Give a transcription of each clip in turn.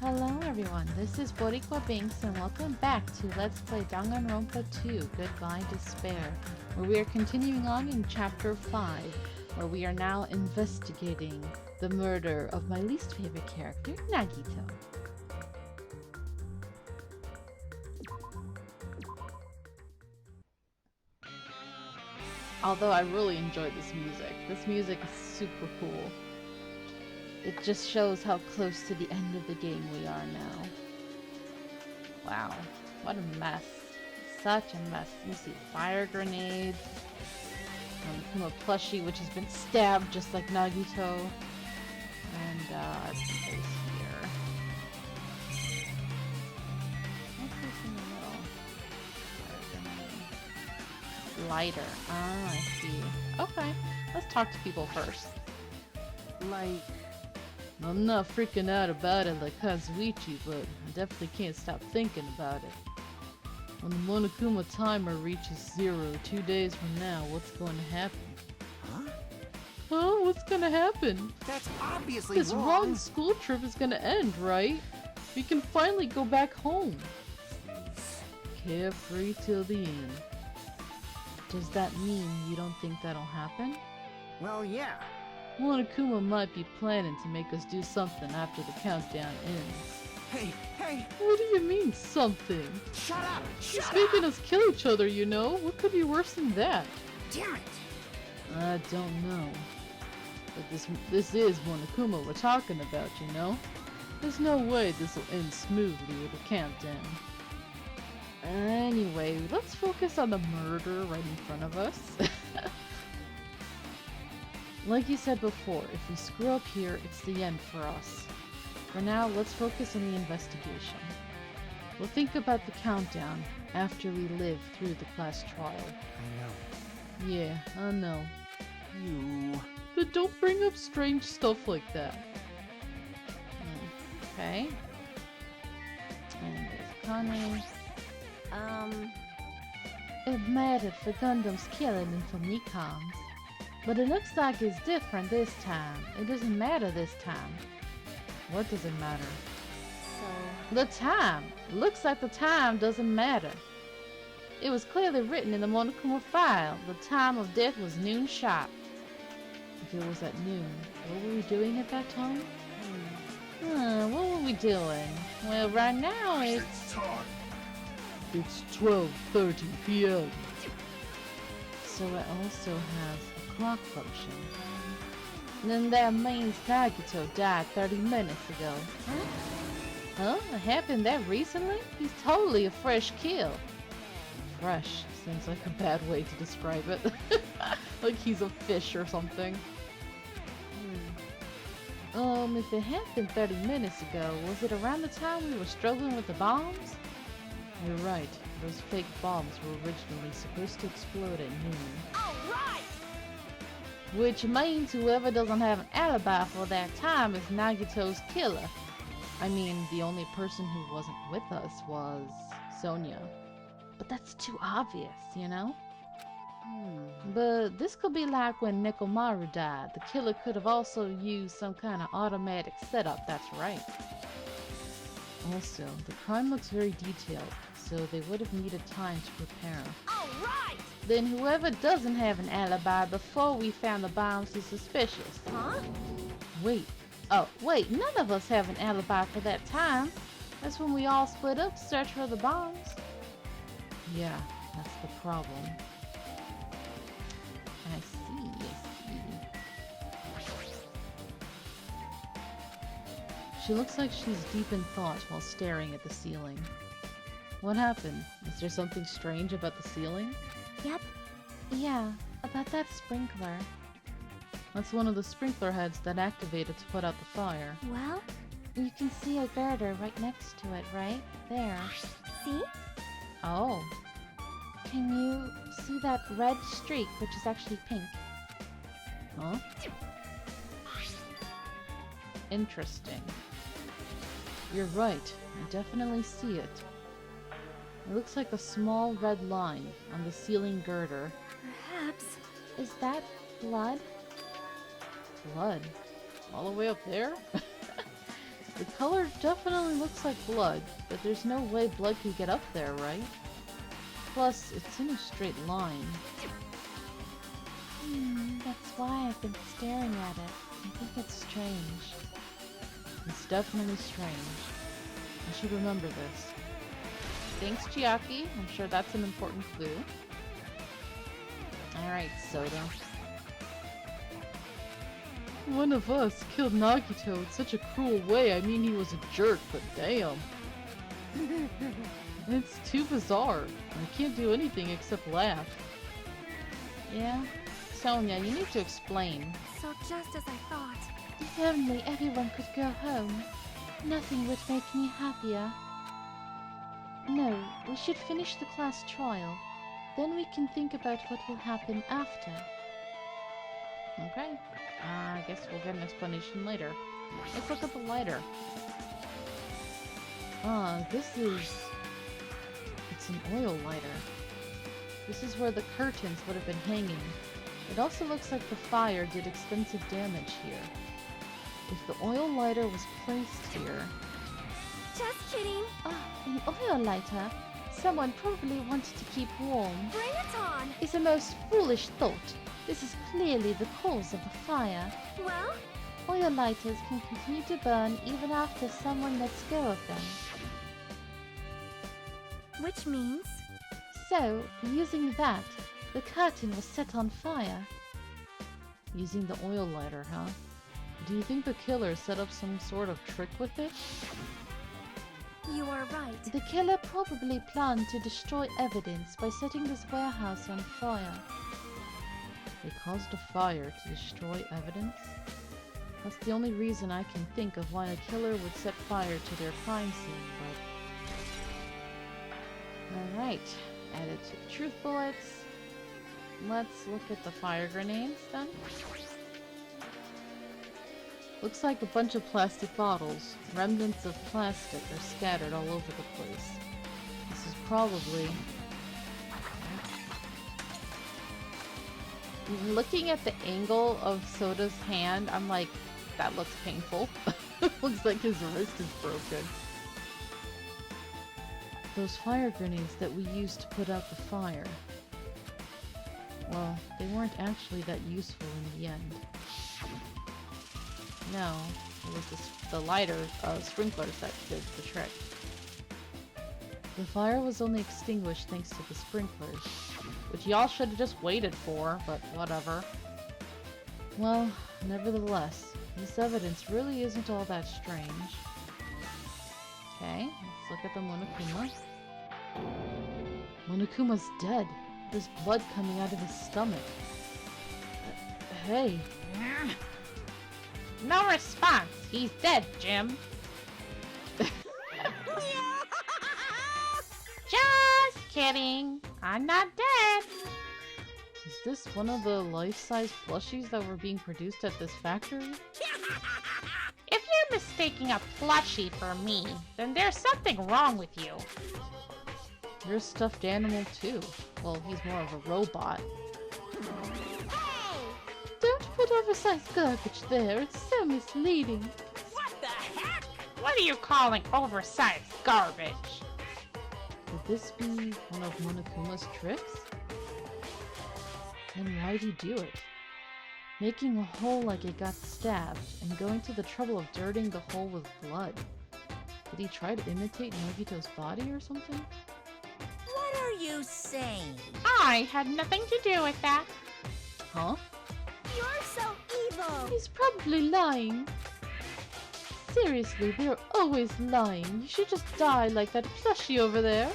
Hello everyone, this is Boricua Binks and welcome back to Let's Play Danganronpa 2, Goodbye Despair, where we are continuing on in Chapter 5, where we are now investigating the murder of my least favorite character, Nagito. Although I really enjoyed this music. This music is super cool. It just shows how close to the end of the game we are now. Wow, what a mess. Such a mess. You see fire grenades, Monokuma plushie which has been stabbed just like Nagito, and let's place here. What's this in the middle? Fire grenade. Lighter. Ah, I see. Okay, let's talk to people first. Like, I'm not freaking out about it like Kazuichi, but I definitely can't stop thinking about it. When the Monokuma timer reaches 0 2 days from now, what's going to happen? huh? Huh? What's going to happen? That's obviously This wrong. wrong school trip is going to end, right? We can finally go back home. Carefree till the end. Does that mean you don't think that'll happen? Well, yeah. Monokuma might be planning to make us do something after the countdown ends. Hey, What do you mean, something? shut up! He's Shut making up! us kill each other, you know? What could be worse than that? Damn it! I don't know. But this is Monokuma we're talking about, you know? There's no way this will end smoothly with a countdown. Anyway, let's focus on the murder right in front of us. Like you said before, if we screw up here, it's the end for us. For now, let's focus on the investigation. We'll think about the countdown after we live through the class trial. I know. Yeah, I know. You... But don't bring up strange stuff like that. Okay. And there's Connie. It mattered for Gundam's killing and for Nikon's. But it looks like it's different this time. It doesn't matter this time. What doesn't matter? The time! Looks like the time doesn't matter. It was clearly written in the Monokuma file. The time of death was noon sharp. If it was at noon, what were we doing at that time? What were we doing? Well, right now it's 12:30 p.m. So it also has a clock function. Then that means Nagito died 30 minutes ago. Huh? It happened that recently? He's totally a fresh kill. Fresh seems like a bad way to describe it. Like he's a fish or something. If it happened 30 minutes ago, was it around the time we were struggling with the bombs? You're right. Those fake bombs were originally supposed to explode at noon. Alright! Which means whoever doesn't have an alibi for that time is Nagito's killer. I mean, the only person who wasn't with us was Sonia. But that's too obvious, you know? But this could be like when Nekomaru died. The killer could have also used some kind of automatic setup, that's right. Also, the crime looks very detailed, so they would have needed time to prepare. Alright! Then whoever doesn't have an alibi before we found the bombs is suspicious. Huh? Wait, none of us have an alibi for that time. That's when we all split up to search for the bombs. Yeah, that's the problem. I see. She looks like she's deep in thought while staring at the ceiling. What happened? Is there something strange about the ceiling? Yep. Yeah, about that sprinkler. That's one of the sprinkler heads that activated to put out the fire. Well, you can see a girder right next to it, right? There. See? Oh. Can you see that red streak, which is actually pink? Huh? Interesting. You're right. I definitely see it. It looks like a small red line on the ceiling girder. Perhaps. Is that blood? Blood? All the way up there? The color definitely looks like blood, but there's no way blood could get up there, right? Plus, it's in a straight line. That's why I've been staring at it. I think it's strange. It's definitely strange. I should remember this. Thanks, Chiaki. I'm sure that's an important clue. Alright, Soda. One of us killed Nagito in such a cruel way. I mean, he was a jerk, but damn. It's too bizarre. I can't do anything except laugh. Yeah? Sonia, you need to explain. So just as I thought. If only everyone could go home. Nothing would make me happier. No, we should finish the class trial. Then we can think about what will happen after. Okay. I guess we'll get an explanation later. Let's look at the lighter. This is... It's an oil lighter. This is where the curtains would have been hanging. It also looks like the fire did extensive damage here. If the oil lighter was placed here... Just kidding. An oil lighter? Someone probably wanted to keep warm. Bring it on. It's a most foolish thought. This is clearly the cause of the fire. Well, Oil lighters can continue to burn even after someone lets go of them. which means... So, using that, the curtain was set on fire. Using the oil lighter, huh? Do you think the killer set up some sort of trick with it? You are right. The killer probably planned to destroy evidence by setting this warehouse on fire. They caused a fire to destroy evidence? That's the only reason I can think of why a killer would set fire to their crime scene, but... Alright, added to the truth bullets. Let's look at the fire grenades, then. Looks like a bunch of plastic bottles. Remnants of plastic are scattered all over the place. This is probably... Looking at the angle of Soda's hand, I'm like, that looks painful. Looks like his wrist is broken. Those fire grenades that we used to put out the fire. Well, they weren't actually that useful in the end. No, it was the lighter sprinklers that did the trick. The fire was only extinguished thanks to the sprinklers, which y'all should have just waited for, but whatever. Well, nevertheless, this evidence really isn't all that strange. Okay, let's look at the Monokuma. Monokuma's dead. There's blood coming out of his stomach. Hey. No response. He's dead, Jim. Just kidding. I'm not dead. Is this one of the life-size plushies that were being produced at this factory? If you're mistaking a plushie for me, then there's something wrong with you. You're a stuffed animal too. Well, he's more of a robot. Don't put oversized garbage there, it's so misleading. What the heck? What are you calling oversized garbage? Could this be one of Monokuma's tricks? And why'd he do it? Making a hole like it got stabbed, and going to the trouble of dirtying the hole with blood. Did he try to imitate Nagito's body or something? What are you saying? I had nothing to do with that. Huh? You're so evil! He's probably lying. Seriously, they're always lying. You should just die like that plushie over there.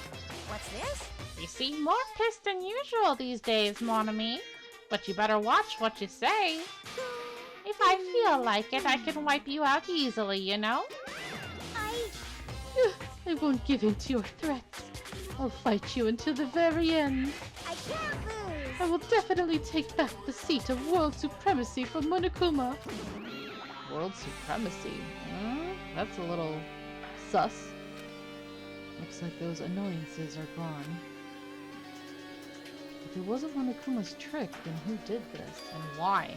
What's this? You seem more pissed than usual these days, mon ami. But you better watch what you say. If I feel like it, I can wipe you out easily, you know? I won't give in to your threats. I'll fight you until the very end. I can't lose! I will definitely take back the seat of world supremacy from Monokuma. World supremacy? That's a little sus. Looks like those annoyances are gone. If it wasn't Monokuma's trick, then who did this, and why?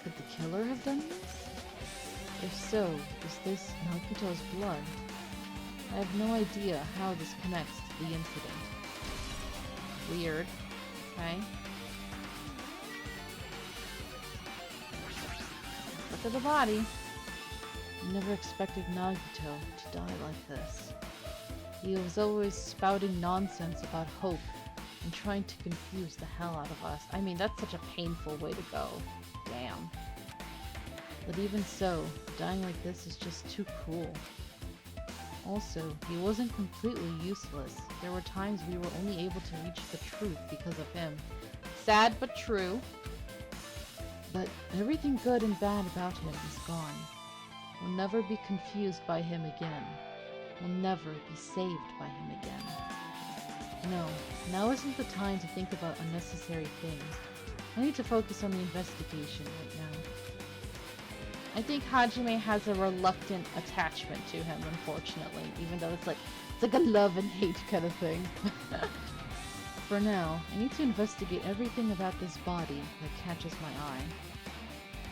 Could the killer have done this? If so, is this Nagito's blood? I have no idea how this connects to the incident. Weird. Okay. Look at the body. I never expected Nagito to die like this. He was always spouting nonsense about hope and trying to confuse the hell out of us. I mean, that's such a painful way to go. Damn. But even so, dying like this is just too cruel. Also, he wasn't completely useless. There were times we were only able to reach the truth because of him. Sad but true. But everything good and bad about him is gone. We'll never be confused by him again. We'll never be saved by him again. No, now isn't the time to think about unnecessary things. I need to focus on the investigation right now. I think Hajime has a reluctant attachment to him, unfortunately, even though it's like a love and hate kind of thing. For now, I need to investigate everything about this body that catches my eye.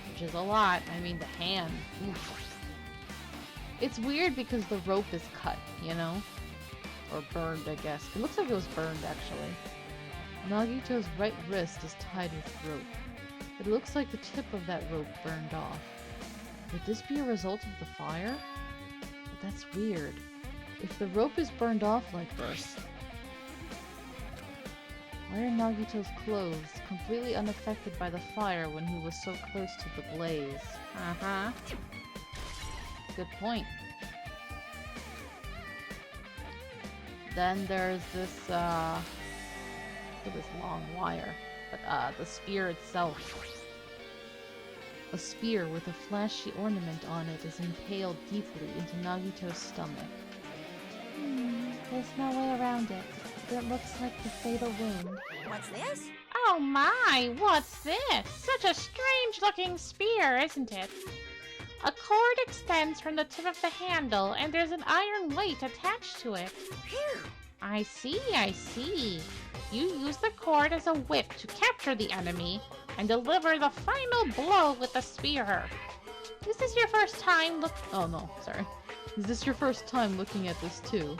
Which is a lot. I mean, the hand. Oof. It's weird because the rope is cut, you know? Or burned, I guess. It looks like it was burned, actually. Nagito's right wrist is tied with rope. It looks like the tip of that rope burned off. Could this be a result of the fire? But that's weird. If the rope is burned off like this, why are Nagito's clothes completely unaffected by the fire when he was so close to the blaze? Uh-huh. Good point. Then there's this, look at this long wire. But, the spear itself. A spear with a flashy ornament on it is impaled deeply into Nagito's stomach. There's no way around it. It looks like the fatal wound. What's this? Oh my, what's this? Such a strange-looking spear, isn't it? A cord extends from the tip of the handle, and there's an iron weight attached to it. Here. I see. You use the cord as a whip to capture the enemy and deliver the final blow with the spear. This is your first time Oh no, sorry. Is this your first time looking at this too?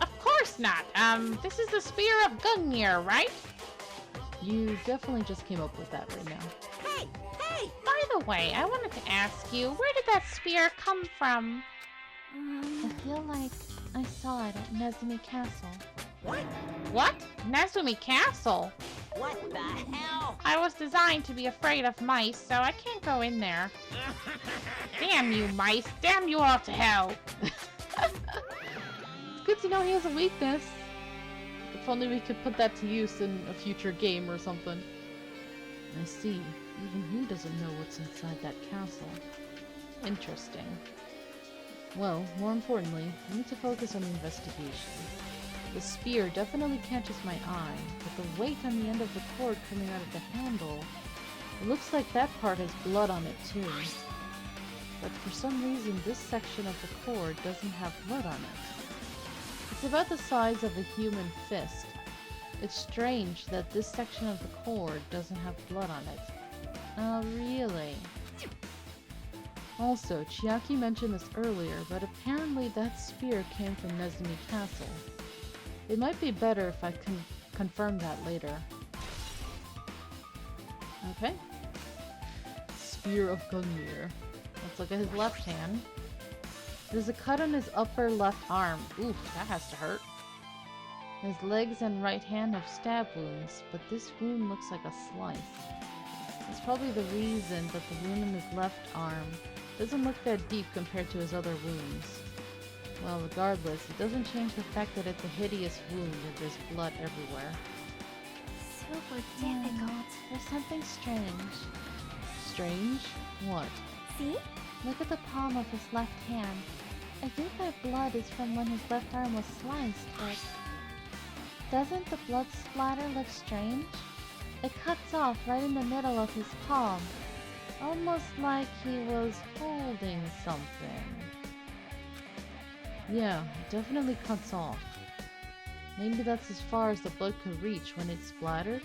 Of course not. This is the spear of Gungnir, right? You definitely just came up with that right now. Hey! By the way, I wanted to ask you, where did that spear come from? I feel like I saw it at Nezumi Castle. What? Nezumi Castle? What the hell? I was designed to be afraid of mice, so I can't go in there. Damn you, mice! Damn you all to hell! It's good to know he has a weakness. If only we could put that to use in a future game or something. I see. Even he doesn't know what's inside that castle. Interesting. Well, more importantly, I need to focus on the investigation. The spear definitely catches my eye, but the weight on the end of the cord coming out of the handle, it looks like that part has blood on it too. But for some reason this section of the cord doesn't have blood on it. It's about the size of a human fist. It's strange that this section of the cord doesn't have blood on it. Oh, really? Also, Chiaki mentioned this earlier, but apparently that spear came from Nezumi Castle. It might be better if I can confirm that later. Okay. Spear of Gungnir. Let's look at his left hand. There's a cut on his upper left arm. Oof, that has to hurt. His legs and right hand have stab wounds, but this wound looks like a slice. It's probably the reason that the wound in his left arm doesn't look that deep compared to his other wounds. Well, regardless, it doesn't change the fact that it's a hideous wound and there's blood everywhere. Super difficult. There's something strange. Strange? What? See? Look at the palm of his left hand. I think that blood is from when his left arm was sliced, but doesn't the blood splatter look strange? It cuts off right in the middle of his palm, almost like he was holding something. Yeah, it definitely cuts off. Maybe that's as far as the blood could reach when it splattered?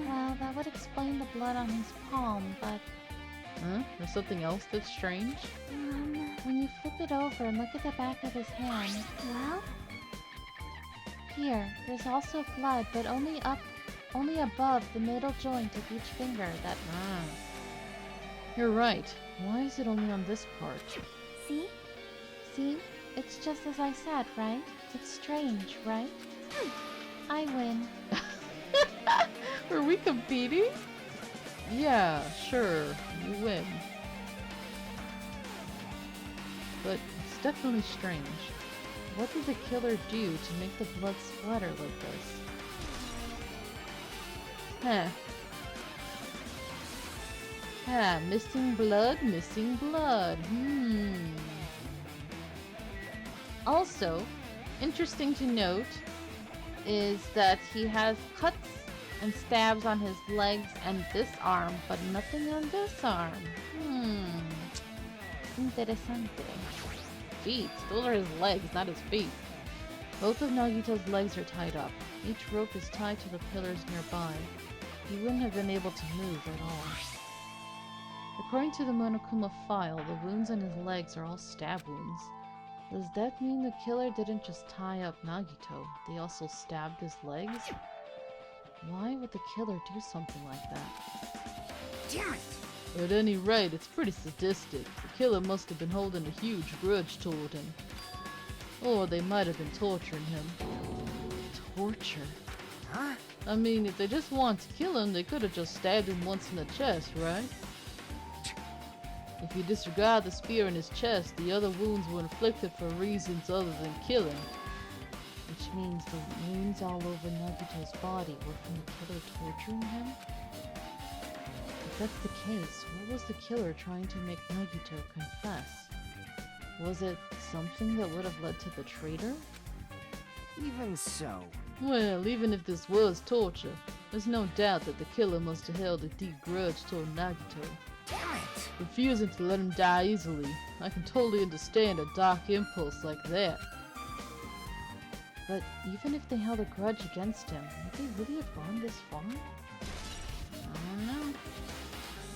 Well, that would explain the blood on his palm, but Huh? There's something else that's strange? When you flip it over and look at the back of his hand, Well, here, there's also blood, but only above the middle joint of each finger. That Ah. You're right. Why is it only on this part? see? See? It's just as I said, right? It's strange, right? I win. Are we competing? Yeah, sure. You win. But it's definitely strange. What did the killer do to make the blood splatter like this? Huh. Ah, missing blood, missing blood. Also, interesting to note is that he has cuts and stabs on his legs and this arm, but nothing on this arm. Interesante. Feet. Those are his legs, not his feet. Both of Nagito's legs are tied up. Each rope is tied to the pillars nearby. He wouldn't have been able to move at all. According to the Monokuma file, the wounds on his legs are all stab wounds. Does that mean the killer didn't just tie up Nagito? They also stabbed his legs? Why would the killer do something like that? Damn it! At any rate, it's pretty sadistic. The killer must have been holding a huge grudge toward him. Or they might have been torturing him. Torture? Huh? I mean, if they just wanted to kill him, they could have just stabbed him once in the chest, right? If you disregard the spear in his chest, the other wounds were inflicted for reasons other than killing. Which means the wounds all over Nagito's body were from the killer torturing him? If that's the case, what was the killer trying to make Nagito confess? Was it something that would have led to the traitor? Even so. Well, even if this was torture, there's no doubt that the killer must have held a deep grudge toward Nagito. Damn it! Refusing to let him die easily. I can totally understand a dark impulse like that. But even if they held a grudge against him, would they really have gone this far? I don't know.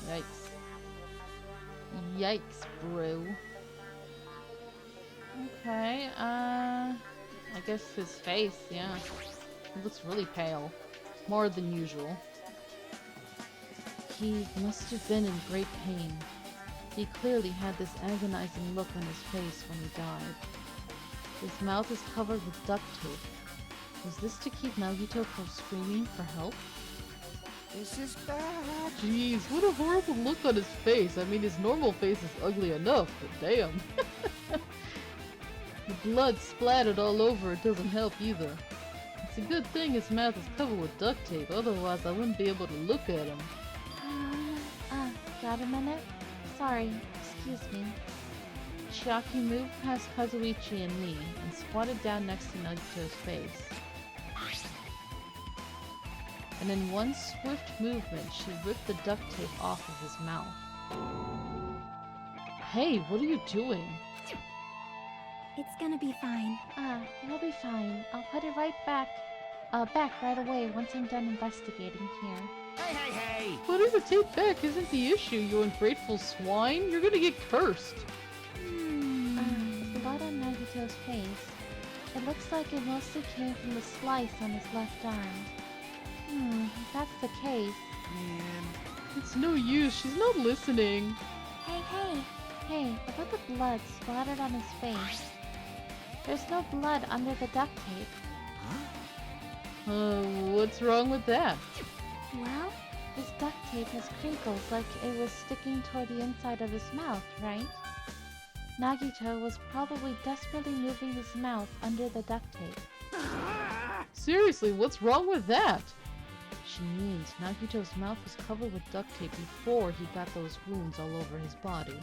Yikes. Yikes, bro. Okay, I guess his face, yeah. He looks really pale. More than usual. He must have been in great pain. He clearly had this agonizing look on his face when he died. His mouth is covered with duct tape. Was this to keep Nagito from screaming for help? This is bad. Jeez, what a horrible look on his face. I mean, his normal face is ugly enough, but damn. The blood splattered all over it doesn't help either. It's a good thing his mouth is covered with duct tape, otherwise I wouldn't be able to look at him. Got a minute? Sorry, excuse me. Chiaki moved past Kazuichi and me and squatted down next to Nagito's face. And in one swift movement, she ripped the duct tape off of his mouth. Hey, what are you doing? It's gonna be fine. You'll be fine. I'll put it right back right away once I'm done investigating here. Hey, hey, hey! Putting the tape back isn't the issue, you ungrateful swine. You're gonna get cursed. Blood on Nagito's face. It looks like it mostly came from the slice on his left arm. If that's the case. Man. It's no use, she's not listening. Hey, look at the blood splattered on his face. There's no blood under the duct tape. Huh? What's wrong with that? Well, This duct tape has crinkles like it was sticking toward the inside of his mouth, right? Nagito was probably desperately moving his mouth under the duct tape. Seriously, what's wrong with that? She means Nagito's mouth was covered with duct tape before he got those wounds all over his body.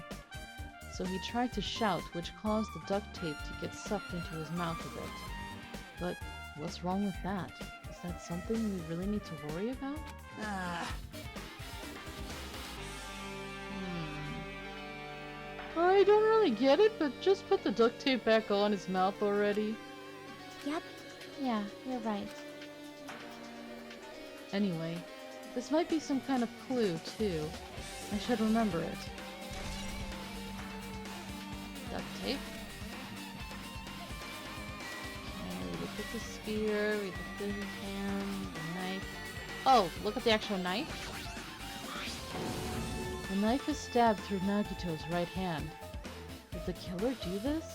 So he tried to shout, which caused the duct tape to get sucked into his mouth a bit. But what's wrong with that? Is that something we really need to worry about? I don't really get it, but just put the duct tape back on his mouth already. yep. Yeah, you're right. Anyway, This might be some kind of clue, too. I should remember it. Duct tape. Okay, we looked at the spear, we looked at his hand, the knife. Oh, look at the actual knife. The knife is stabbed through Nagito's right hand. Did the killer do this?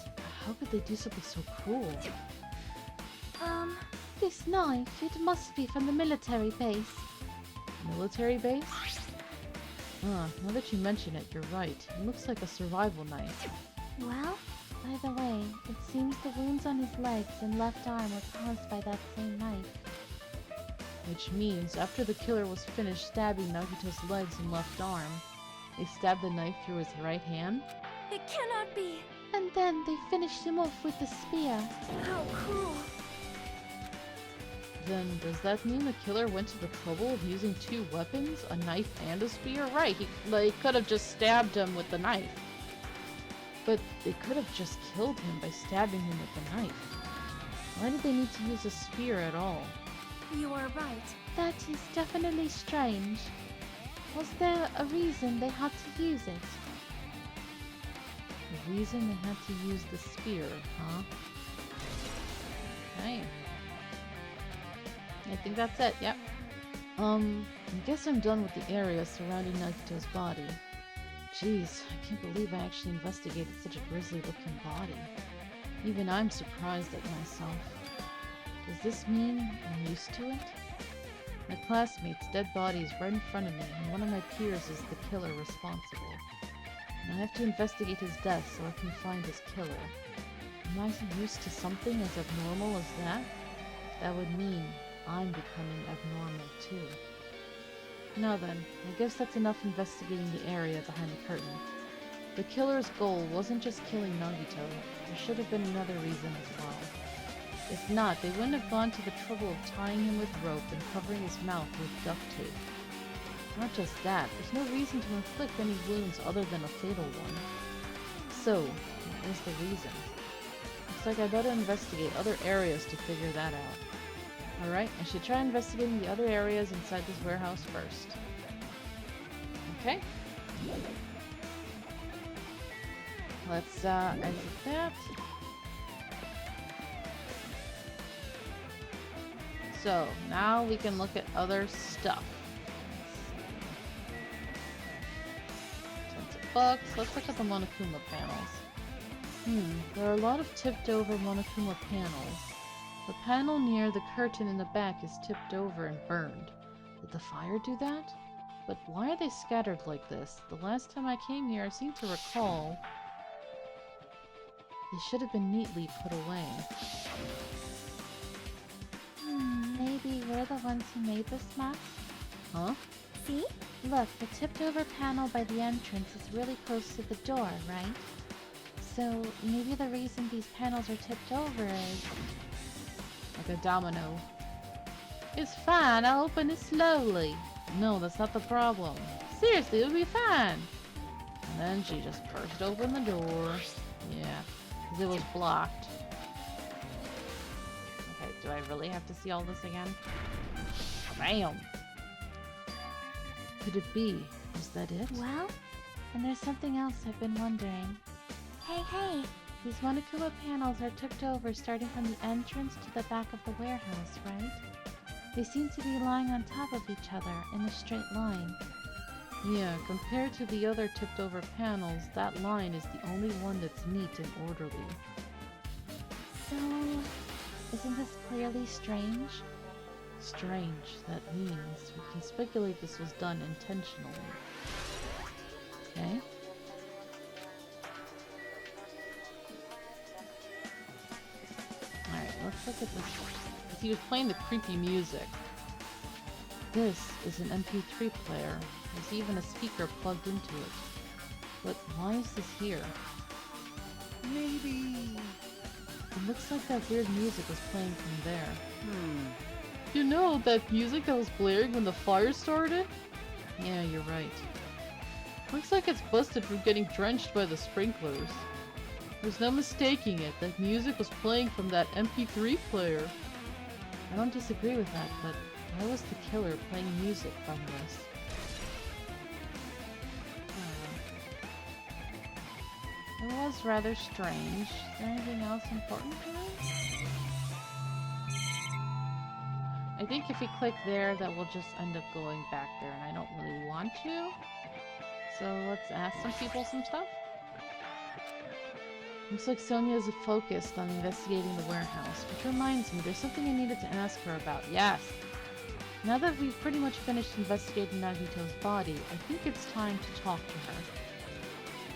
How could they do something so cruel? This knife, it must be from the military base. Military base? Now that you mention it, you're right. It looks like a survival knife. Well, By the way, it seems the wounds on his legs and left arm were caused by that same knife. Which means, after the killer was finished stabbing Nagito's legs and left arm, they stabbed the knife through his right hand? it cannot be. And then they finished him off with the spear. How cruel. Then, does that mean the killer went to the trouble of using two weapons? A knife and a spear? Right, they could have just stabbed him with the knife. But they could have just killed him by stabbing him with the knife. Why did they need to use a spear at all? You are right. That is definitely strange. Was there a reason they had to use it? The reason they had to use the spear, huh? Okay. I think that's it, yep. I guess I'm done with the area surrounding Nagito's body. Jeez, I can't believe I actually investigated such a grisly-looking body. Even I'm surprised at myself. Does this mean I'm used to it? My classmate's dead body is right in front of me, and one of my peers is the killer responsible. And I have to investigate his death so I can find his killer. Am I used to something as abnormal as that? That would mean I'm becoming abnormal too. Now then, I guess that's enough investigating the area behind the curtain. The killer's goal wasn't just killing Nagito. There should have been another reason as well. If not, they wouldn't have gone to the trouble of tying him with rope and covering his mouth with duct tape. Not just that, there's no reason to inflict any wounds other than a fatal one. So, what is the reason? Looks like I better investigate other areas to figure that out. Alright, I should try investigating the other areas inside this warehouse first. Okay. Let's exit that. So, now we can look at other stuff. Tons of books. Let's look at the Monokuma panels. There are a lot of tipped over Monokuma panels. The panel near the curtain in the back is tipped over and burned. Did the fire do that? But why are they scattered like this? The last time I came here, I seem to recall they should have been neatly put away. Maybe we're the ones who made this mess? Huh? See? Look, the tipped over panel by the entrance is really close to the door, right? So maybe the reason these panels are tipped over is... like a domino. It's fine, I'll open it slowly. No, that's not the problem. Seriously, it'll be fine. And then she just burst open the door. Yeah, because it was blocked. Okay, do I really have to see all this again? Bam! Could it be? Is that it? Well, And there's something else I've been wondering. hey. These Monokuma panels are tipped over starting from the entrance to the back of the warehouse, right? They seem to be lying on top of each other in a straight line. Yeah, compared to the other tipped over panels, that line is the only one that's neat and orderly. So, isn't this clearly strange? Strange, that means we can speculate this was done intentionally. Okay? Alright, let's look at this. He was playing the creepy music. This is an MP3 player. There's even a speaker plugged into it. But why is this here? Maybe. It looks like that weird music was playing from there. Hmm. You know, that music that was blaring when the fire started? Yeah, you're right. Looks like it's busted from getting drenched by the sprinklers. There's no mistaking it, that music was playing from that MP3 player. I don't disagree with that, but Why was the killer playing music from this? It was rather strange. Is there anything else important here? I think if we click there, that will just end up going back there, and I don't really want to. So let's ask some people some stuff. Looks like Sonia is focused on investigating the warehouse, which reminds me, there's something I needed to ask her about. Yes! Now that we've pretty much finished investigating Nagito's body, I think it's time to talk to her.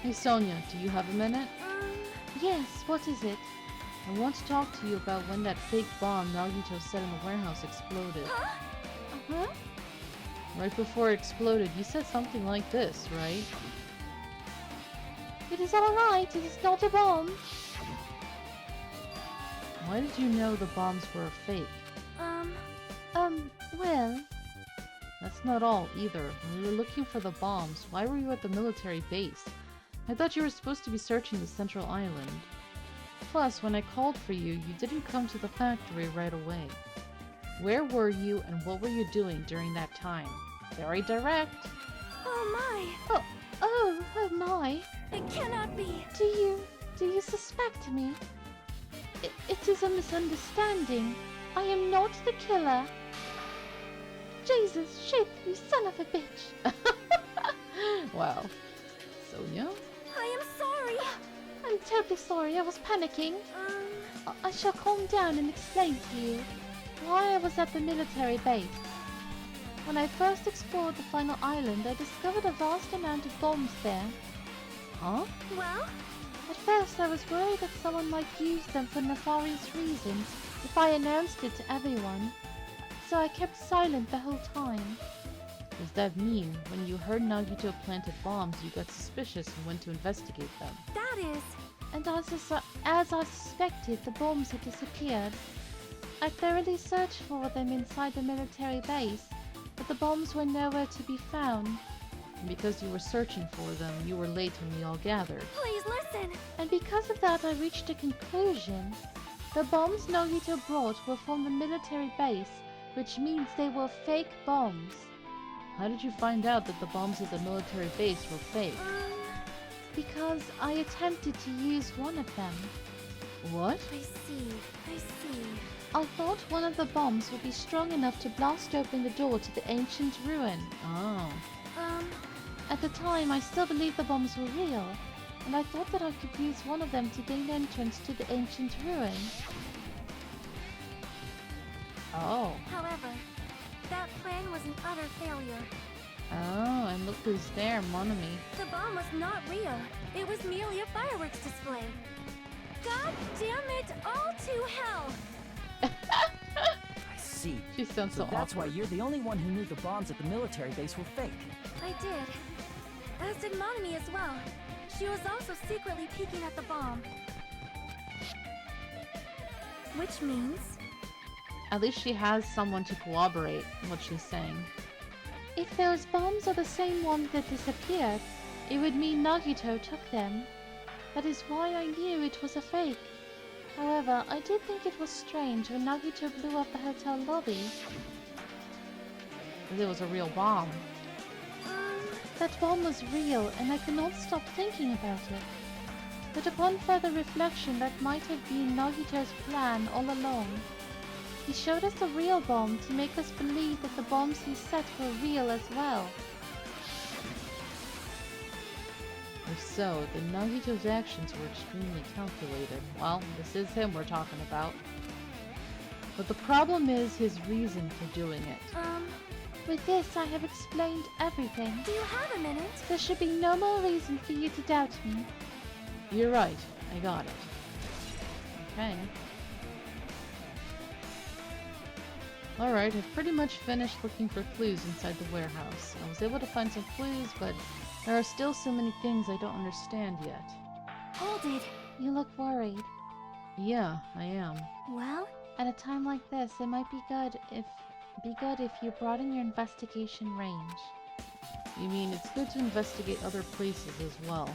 Hey Sonia, do you have a minute? Yes, what is it? I want to talk to you about when that fake bomb Nagito set in the warehouse exploded. Uh-huh. Right before it exploded, you said something like this, right? It is alright, it is not a bomb. Why did you know the bombs were a fake? Well, That's not all, either. When we were looking for the bombs, why were you at the military base? I thought you were supposed to be searching the central island. Plus, when I called for you, you didn't come to the factory right away. Where were you and what were you doing during that time? Very direct. Oh oh my. my! It cannot be! Do you suspect me? It is a misunderstanding. I am not the killer. Jesus, shit, you son of a bitch. Wow. Sonia? I am sorry. I'm terribly sorry, I was panicking. I shall calm down and explain to you why I was at the military base. When I first explored the final island, I discovered a vast amount of bombs there. Huh? Well? At first, I was worried that someone might use them for nefarious reasons if I announced it to everyone. So I kept silent the whole time. Does that mean when you heard Nagito planted bombs, you got suspicious and went to investigate them? That is... And as I suspected, the bombs had disappeared. I thoroughly searched for them inside the military base, but the bombs were nowhere to be found. And because you were searching for them, you were late when we all gathered. Please listen! And because of that, I reached a conclusion. The bombs Nagito brought were from the military base, which means they were fake bombs. How did you find out that the bombs at the military base were fake? Because I attempted to use one of them. What? I see. I thought one of the bombs would be strong enough to blast open the door to the ancient ruin. Oh. At the time, I still believed the bombs were real, and I thought that I could use one of them to gain entrance to the ancient ruin. Oh. However, that plan was an utter failure. Oh, and look who's there, Monami. The bomb was not real. It was merely a fireworks display. God damn it, all to hell! I see. She sounds so That's why awkward. you're the only one who knew the bombs at the military base were fake. I did. As did Monami as well. She was also secretly peeking at the bomb. Which means... At least she has someone to corroborate what she's saying. If those bombs are the same ones that disappeared, it would mean Nagito took them. That is why I knew it was a fake. However, I did think it was strange when Nagito blew up the hotel lobby. It was a real bomb. That bomb was real, and I could not stop thinking about it. But upon further reflection, that might have been Nagito's plan all along. He showed us a real bomb to make us believe that the bombs he set were real as well. If so, then Nagito's actions were extremely calculated. Well, this is him we're talking about. But the problem is his reason for doing it. With this, I have explained everything. Do you have a minute? There should be no more reason for you to doubt me. You're right. I got it. Okay. Alright, I've pretty much finished looking for clues inside the warehouse. I was able to find some clues, but there are still so many things I don't understand yet. Hold it. You look worried. Yeah, I am. Well? At a time like this, it might be good if you broaden your investigation range. You mean it's good to investigate other places as well?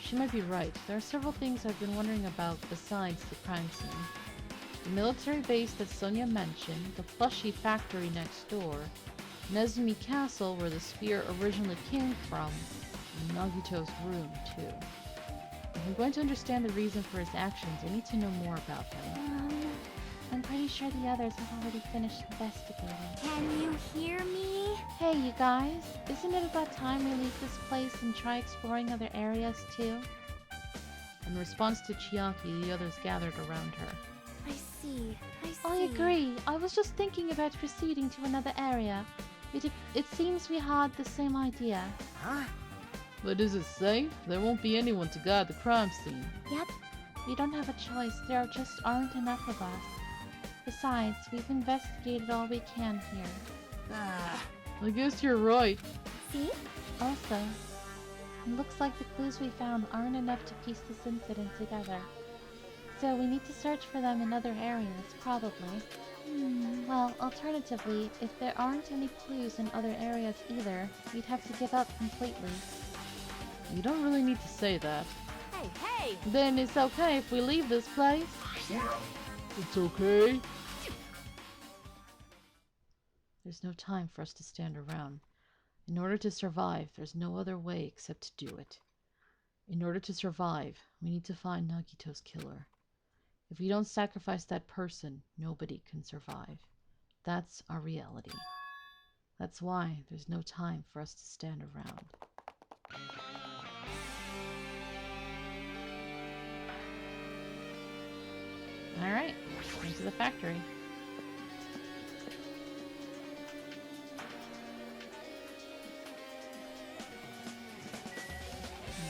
She might be right. There are several things I've been wondering about besides the crime scene. The military base that Sonia mentioned, the plushie factory next door, Nezumi Castle where the sphere originally came from, and Nagito's room too. If I'm going to understand the reason for his actions, I need to know more about him. I'm pretty sure the others have already finished investigating. Can you hear me? Hey, you guys, isn't it about time we leave this place and try exploring other areas too? In response to Chiaki, the others gathered around her. I see. I agree. I was just thinking about proceeding to another area. It seems we had the same idea. Huh? But is it safe? There won't be anyone to guard the crime scene. Yep. We don't have a choice. There just aren't enough of us. Besides, we've investigated all we can here. I guess you're right. See? Also, it looks like the clues we found aren't enough to piece this incident together. So we need to search for them in other areas, probably. Well, alternatively, if there aren't any clues in other areas either, we'd have to give up completely. You don't really need to say that. Hey! Then it's okay if we leave this place. It's okay. There's no time for us to stand around. In order to survive, there's no other way except to do it. In order to survive, we need to find Nagito's killer. If we don't sacrifice that person, nobody can survive. That's our reality. That's why there's no time for us to stand around. Alright, into the factory.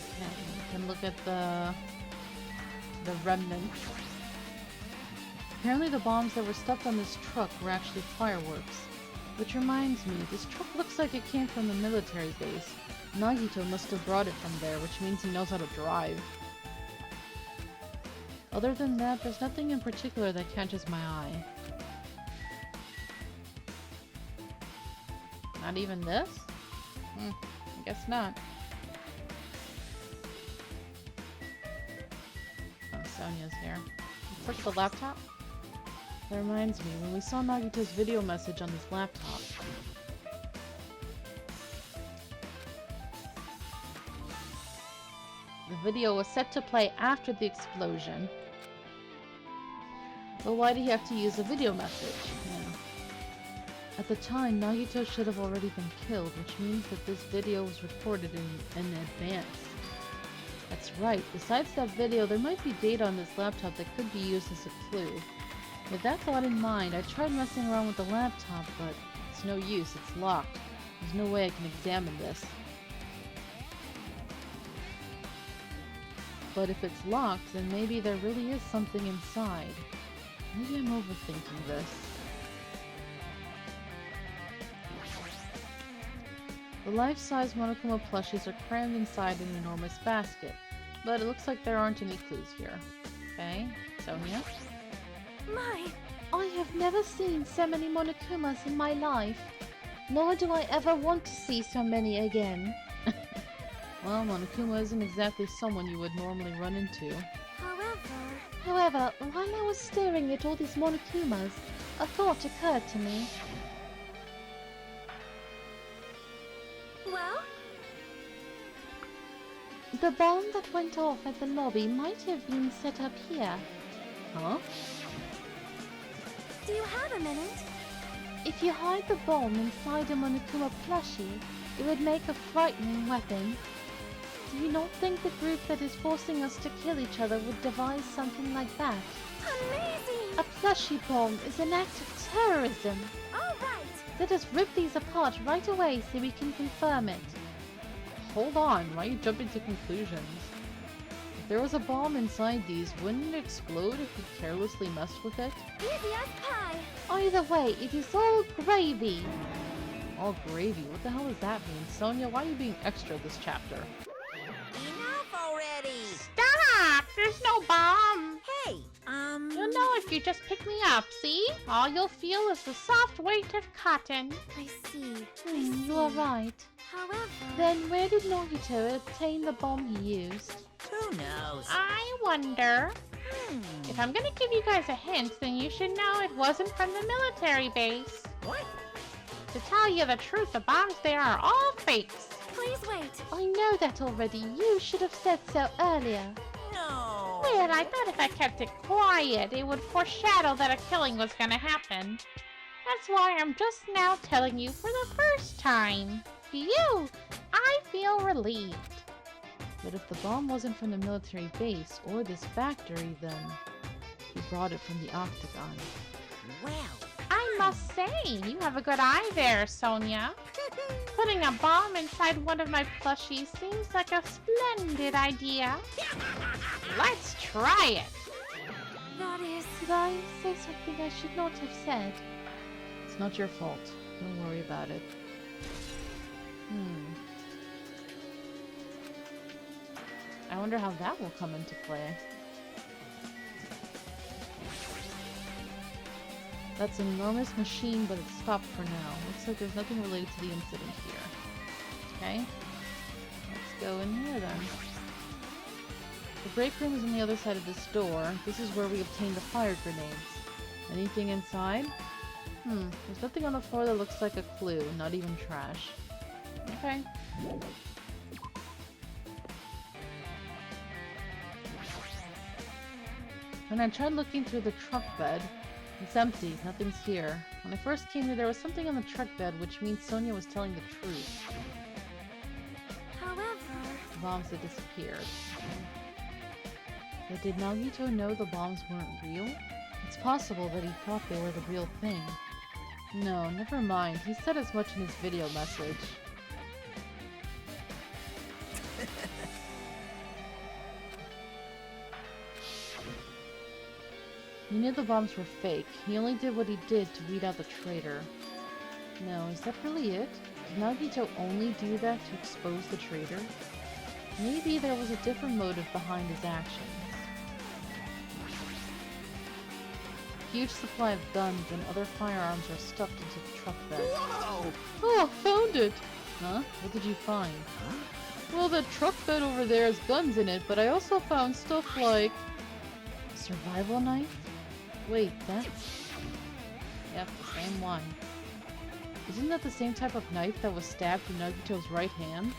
Okay, we can look at the remnants. Apparently the bombs that were stuffed on this truck were actually fireworks. Which reminds me, this truck looks like it came from the military base. Nagito must have brought it from there, which means he knows how to drive. Other than that, there's nothing in particular that catches my eye. Not even this? I guess not. Oh, Sonia's here. Push the laptop? That reminds me, when we saw Nagito's video message on this laptop. The video was set to play after the explosion. But why did he have to use a video message? Yeah. At the time, Nagito should have already been killed, which means that this video was recorded in advance. That's right, besides that video, there might be data on this laptop that could be used as a clue. With that thought in mind, I tried messing around with the laptop, but it's no use, it's locked. There's no way I can examine this. But if it's locked, then maybe there really is something inside. Maybe I'm overthinking this. The life-size Monokuma plushies are crammed inside an enormous basket, but it looks like there aren't any clues here. Okay, Sonia? My! I have never seen so many Monokumas in my life. Nor do I ever want to see so many again. Well, Monokuma isn't exactly someone you would normally run into. However, while I was staring at all these Monokumas, a thought occurred to me. Well? The bomb that went off at the lobby might have been set up here. Huh? Do you have a minute? If you hide the bomb inside a Monokuma plushie, it would make a frightening weapon. Do you not think the group that is forcing us to kill each other would devise something like that? Amazing! A plushie bomb is an act of terrorism. Alright! Let us rip these apart right away so we can confirm it. Hold on, why are you jumping to conclusions? If there was a bomb inside these, wouldn't it explode if we carelessly messed with it? Easy as pie! Either way, it is all gravy. All gravy? What the hell does that mean? Sonia, why are you being extra this chapter? Enough already! Stop! There's no bomb! Hey, You'll know if you just pick me up, see? All you'll feel is the soft weight of cotton. I see. You are right. However... Then where did Nagito obtain the bomb he used? Who knows? I wonder. If I'm gonna give you guys a hint, then you should know it wasn't from the military base. What? To tell you the truth, the bombs there are all fakes. Please wait. I know that already. You should have said so earlier. No. Well, I thought if I kept it quiet, it would foreshadow that a killing was gonna happen. That's why I'm just now telling you for the first time. Phew! I feel relieved. But if the bomb wasn't from the military base or this factory, then he brought it from the Octagon. Well. I must say, you have a good eye there, Sonia. Putting a bomb inside one of my plushies seems like a splendid idea. Let's try it. That is... Did I say something I should not have said? It's not your fault. Don't worry about it. I wonder how that will come into play. That's an enormous machine, but it's stopped for now. Looks like there's nothing related to the incident here. Okay. Let's go in here then. The break room is on the other side of this door. This is where we obtain the fire grenades. Anything inside? There's nothing on the floor that looks like a clue. Not even trash. Okay. When I tried looking through the truck bed, it's empty. Nothing's here. When I first came here, there was something on the truck bed, which means Sonia was telling the truth. However... The bombs had disappeared. But did Nagito know the bombs weren't real? It's possible that he thought they were the real thing. No, never mind. He said as much in his video message. He knew the bombs were fake. He only did what he did to weed out the traitor. No, is that really it? Did Nagito only do that to expose the traitor? Maybe there was a different motive behind his actions. A huge supply of guns and other firearms are stuffed into the truck bed. Whoa! Oh, found it! Huh? What did you find? Huh? Well, that truck bed over there has guns in it, but I also found stuff like... a survival knife? Wait, that's... Yep, the same one. Isn't that the same type of knife that was stabbed in Nagito's right hand?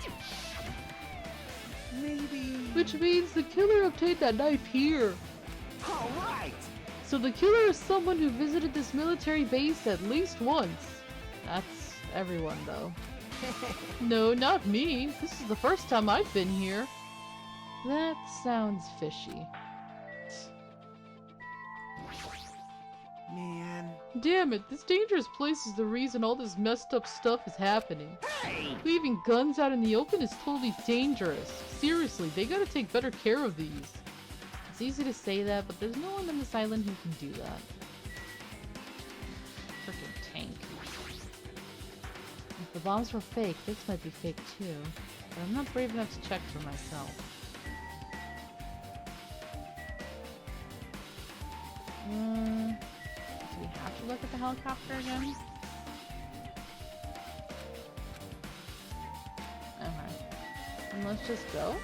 Maybe... Which means the killer obtained that knife here. Alright! So the killer is someone who visited this military base at least once. That's everyone, though. No, not me. This is the first time I've been here. That sounds fishy. Man. Damn it, this dangerous place is the reason all this messed up stuff is happening. Hey! Leaving guns out in the open is totally dangerous. Seriously, they gotta take better care of these. It's easy to say that, but there's no one in this island who can do that. Frickin' tank. If the bombs were fake, this might be fake too. But I'm not brave enough to check for myself. Do we have to look at the helicopter again? Okay. And let's just go.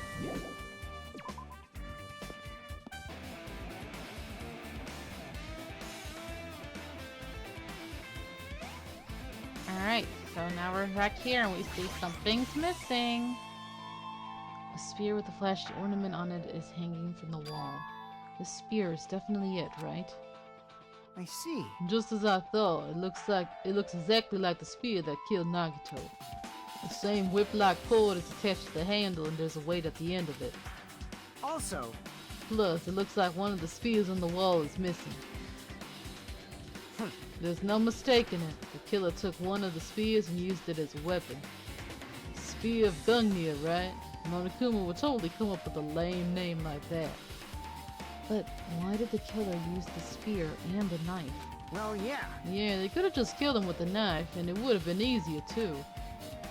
Alright, so now we're back here and we see something's missing. A spear with a flashy ornament on it is hanging from the wall. The spear is definitely it, right? I see. Just as I thought, it looks exactly like the spear that killed Nagito. The same whip-like cord is attached to the handle and there's a weight at the end of it. Also, Plus, it looks like one of the spears on the wall is missing. There's no mistaking it. The killer took one of the spears and used it as a weapon. Spear of Gangnam, right? Monokuma would totally come up with a lame name like that. But why did the killer use the spear and the knife? well, yeah. Yeah, they could have just killed him with the knife, and it would have been easier too.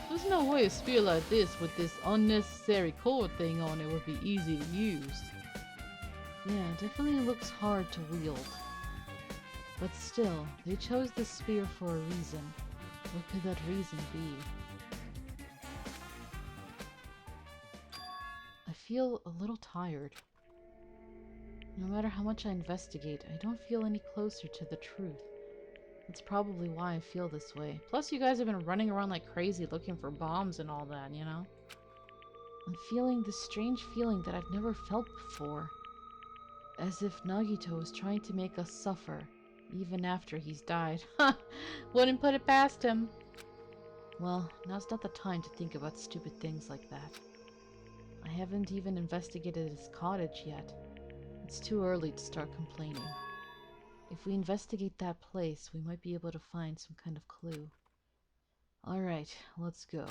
There's no way a spear like this with this unnecessary cord thing on it would be easy to use. Yeah, it definitely looks hard to wield. But still, they chose this spear for a reason. What could that reason be? I feel a little tired. No matter how much I investigate, I don't feel any closer to the truth. That's probably why I feel this way. Plus, you guys have been running around like crazy looking for bombs and all that, you know? I'm feeling this strange feeling that I've never felt before. As if Nagito was trying to make us suffer, even after he's died. Ha! Wouldn't put it past him. Well, now's not the time to think about stupid things like that. I haven't even investigated his cottage yet. It's too early to start complaining. If we investigate that place, we might be able to find some kind of clue. Alright, let's go.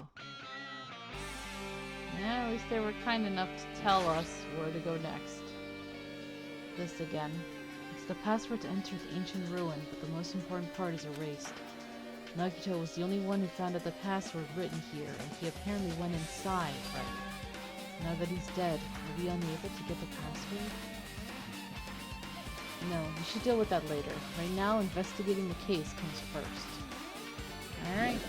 Yeah, at least they were kind enough to tell us where to go next. This again. It's the password to enter the ancient ruin, but the most important part is erased. Nagito was the only one who found out the password written here, and he apparently went inside, right? Now that he's dead, are we unable to get the password? No, we should deal with that later. Right now, investigating the case comes first. Alright.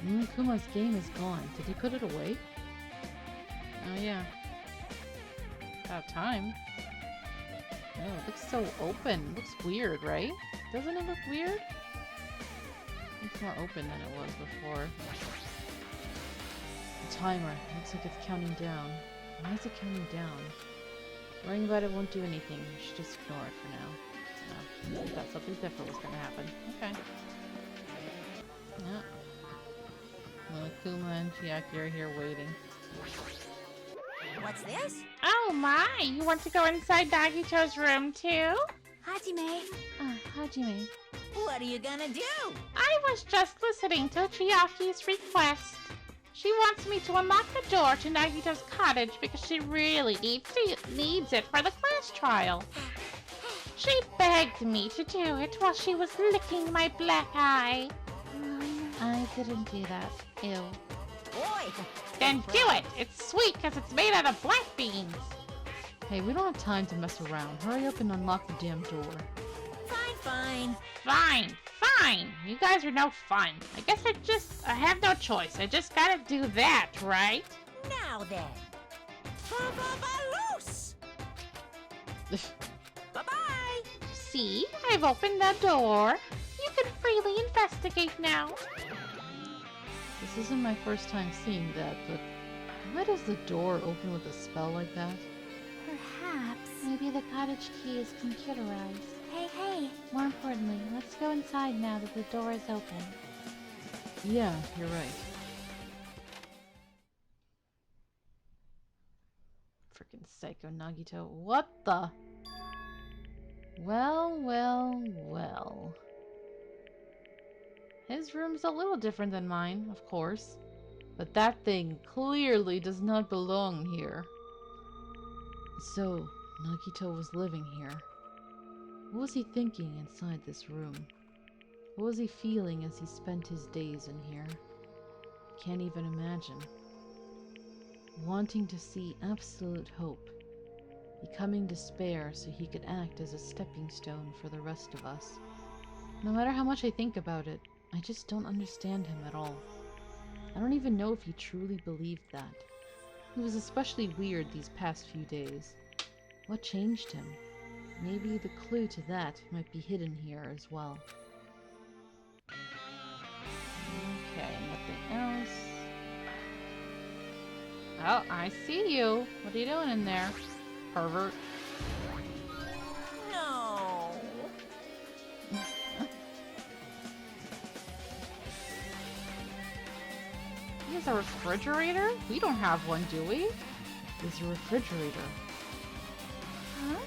Monokuma's game is gone. Did he put it away? Oh yeah. About time. Oh, it looks so open. It looks weird, right? Doesn't it look weird? It's more open than it was before. The timer. Looks like it's counting down. Why is it counting down? Worrying about it won't do anything. We should just ignore it for now. No, I thought something different was gonna happen. Okay. Yeah. Monokuma and Chiaki are here waiting. What's this? Oh my! You want to go inside Nagito's room too? Hajime. Hajime. What are you gonna do? I was just listening to Chiaki's request. She wants me to unlock the door to Nagito's cottage because she really needs it for the class trial. She begged me to do it while she was licking my black eye. I didn't do that. Ew. Boy. Then do it! It's sweet because it's made out of black beans. Hey, we don't have time to mess around. Hurry up and unlock the damn door. Fine. Fine, fine. You guys are no fun. I guess I have no choice. I just gotta do that, right? Now then. Loose. Bye-bye. See, I've opened the door. You can freely investigate now. This isn't my first time seeing that, but why does the door open with a spell like that? Perhaps. Maybe the cottage key is computerized. Hey. More importantly, let's go inside now that the door is open. Yeah, you're right. Freaking psycho Nagito. What the? Well. His room's a little different than mine, of course. But that thing clearly does not belong here. So, Nagito was living here. What was he thinking inside this room? What was he feeling as he spent his days in here? I can't even imagine. Wanting to see absolute hope. Becoming despair so he could act as a stepping stone for the rest of us. No matter how much I think about it, I just don't understand him at all. I don't even know if he truly believed that. He was especially weird these past few days. What changed him? Maybe the clue to that might be hidden here as well. Okay, nothing else. Oh, I see you. What are you doing in there, pervert? No. He has a refrigerator? We don't have one, do we? There's a refrigerator. Huh?